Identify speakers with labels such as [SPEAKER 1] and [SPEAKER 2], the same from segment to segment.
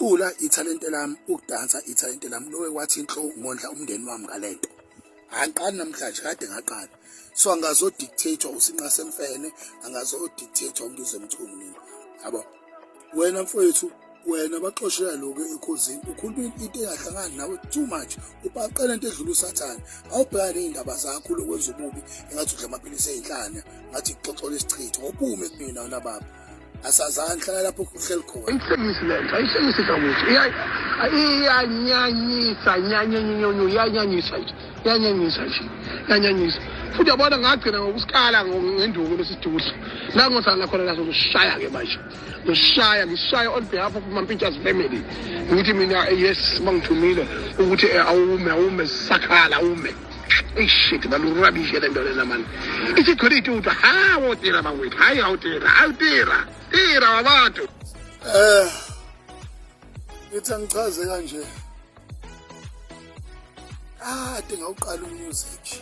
[SPEAKER 1] ukucula ithalente lami, ukudansa ithalente lami. Lowe kwathi inhlo ngondla umndeni wami ngalento. Angiqali namhlanje kade ngaqala. So angazodictate usinqa semfene, angazodictate Ngizwe Mchunu mina. Yabo. Wena mfowethu, wena baxoshela lokho ekhosini. Ukhuluma into engahlangani nawe too much. Ubaqela into edlula usathane. Awubhekane izindaba zakho lokwenza ububi, engathi udla amaphilisi ezinhlanya, ngathi ixoxo lesichitho. Awuphume kumina wena baba. Asazani hlala lapho kuhleli khona.
[SPEAKER 2] Inhlekisi lento, ayishekisi kabuthi. Iyanyanyisa. Futhi yabona ngagcina ngokusikhala ngenduku lesidudla. La ngosala khona lazo ushaya ke manje. Ngishaya on behalf of Mampintsha's family. Ngithi mina yes mangithumile ukuthi awume sakhala ume. Shit, balu rubbish le nto lena man. Isikhuliti uthi ha wotira bawethu. Hayi awutira. Tira wabantu.
[SPEAKER 1] Ngithi ngichaze kanje. Ngawuqala umusic.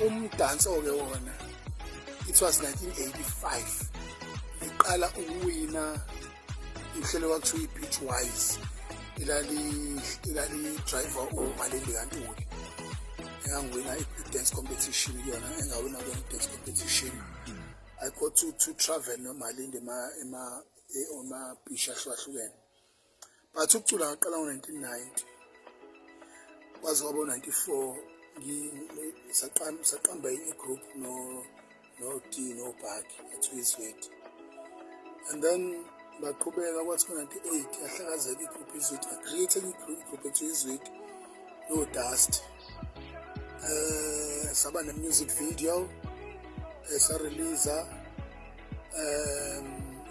[SPEAKER 1] Umdanso ke wona. It was 1985. Ngiqala ukuwina ihlelo kwakuthiwa i-Beach Wise. Ilali driver uMalindi kaNtuli. Engangwina i-dance competition yona, engawina i-dance competition. I got to travel noMalindi ema beach ahlukahlukene. But ukucula ngaqala ngo-1990. Kwaze kwaba 94 saqamba i-group no D no Baki ethuizwe. And then baqhubeka kwathi ngo-98 yahlakazeka igroup izwit. I created igroup ethuizwe no Dust. Saba ne-music video sareleasa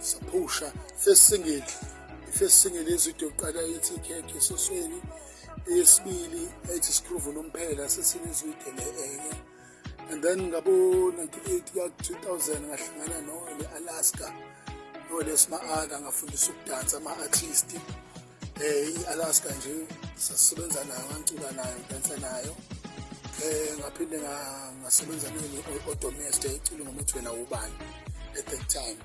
[SPEAKER 1] saphusha first single izwit yokuqala ithi ikhekhe esosweni. Eyesibili ethi Scruve nomphela sesinizwide le. And then ngabo 98 ka 2000 ngahlangana Alaska lesima-ada ngafundisa ukudansa ama-artist. I-Alaska nje sasisebenza nayo, ngacula nayo, dansa nayo. Ngaphinde ngasebenza no-Domestic ecula ngokuthi wena ubani at that time.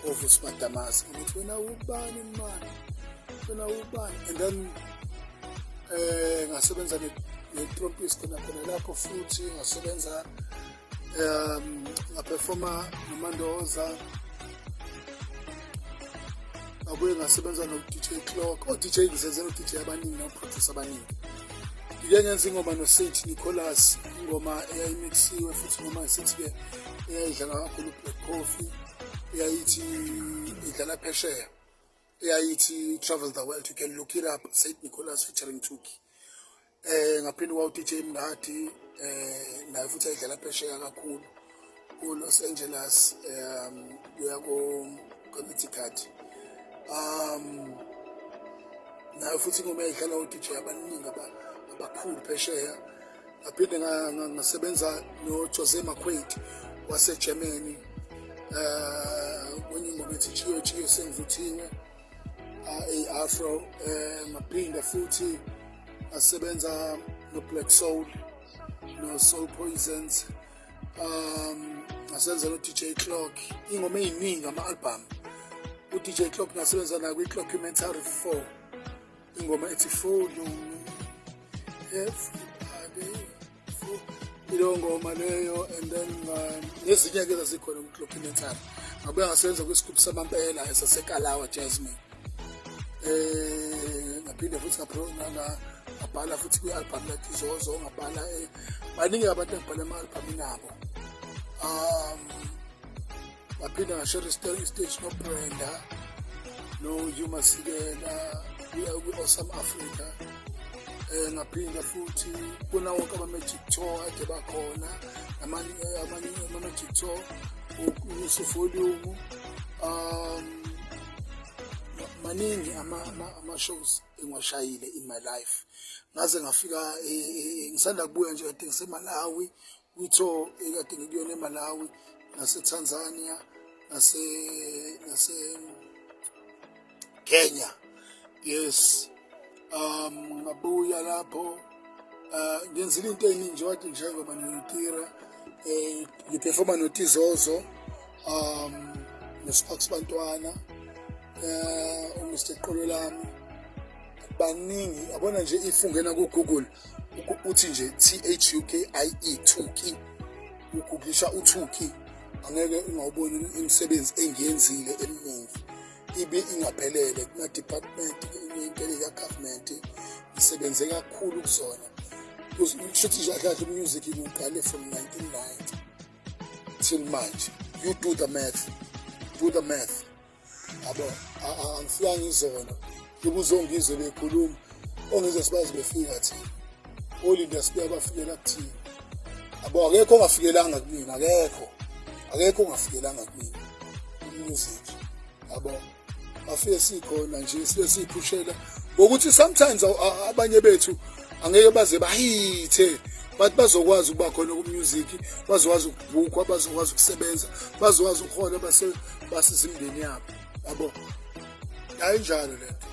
[SPEAKER 1] Ovusmadamas ngokuthi wena ubani man, wena ubani. And then ngasebenza ne-trompist khona lapho futhi ngasebenza ngaperforma noMandoza. Ngabuye ngasebenza no-DJ Clock, o-DJ ngizenze no-DJ abaningi no-producer abaningi. Ngiyenza ingoma no-Saint Nicholas, ingoma eyayimixiwe futhi ingoma esithi-ke eyayidlala kakhulu Black Coffee, eyayithi idlala phesheya, eyayithi Travel the World. You can look it up, Saint Nicholas featuring Uthukie. Ngaphinde kwa-DJ Mngadi naye futhi ayidlala phesheya kakhulu ku-Los Angeles, kuya ko-Community Card. Naye futhi ingoma eyidlala o-DJ abaningi abakhulu phesheya. Ngaphinde ngasebenza no-Jose Makweti wase-Germany kwenye ingoma ethi Chiyo sengivuthiwe, afro. Ngaphinde futhi ngasebenza no-Black Soul, no-Soul Poisons, ngasebenza no-DJ Clock, ingoma eyiningi ama-album. U-DJ Clock ngasebenza nayo kwi-documentary 4, ingoma ethi Follow Me, Everybody, ilo ngoma leyo. And then nezinye-ke zazikhona kwi-documentary. Ngabuye ngasebenza kwisigubhu samampela esasekalawa Jasmine. Ngaphinde futhi ngabhala futhi kwi-album lakizozo, ngabhala baningi abantu engibhala ama-album nabo. Ngaphinde ngashare stage no Brenda, no Yuma Sigela, we-Awesome Africa. Ngaphinde futhi kuna wonke ama-magic tour ade bakhona, ama-magic tour, uSufolungu, maningi ama-shows engiwashayile in my life. Ngaze ngafika ngisanda kubuya nje kade ngiseMalawi, kwi-tour ekade ngikuyona eMalawi, nase-Tanzania, nase Kenya. Yes. Ngabuya lapho ngenzile into eningi nje, wathi ngishaye ngoba ngiyitira, ngiperforma noTizozo, noSparks Bantwana, uMr Qolo lami, baningi yabona nje if ungena ku Google uthi nje Thukie Uthukie ukuglisha Uthukie angeke ungawuboni imisebenzi engiyenzile eminingi ibe ingaphelele kuma department inkelela government isebenze kakhulu kuzona kushuthi nje kahle music iqale from 1990 till manje. You do the math yabo angifika ngizona ubuzongizwe bekhuluma ongizwe sibazi befika thina olinda sibuya bafikela kuthina yabo akekho ongafikelanga kumina akekho ongafikelanga kumina music yabo afike sikhona nje sibe siphushela ngokuthi sometimes abanye bethu angeke baze bahithe but bazokwazi ukuba khona ku music bazokwazi ukubukwa bazokwazi ukusebenza bazokwazi ukuhola basizimndeni yabo yabo ayinjalo lento.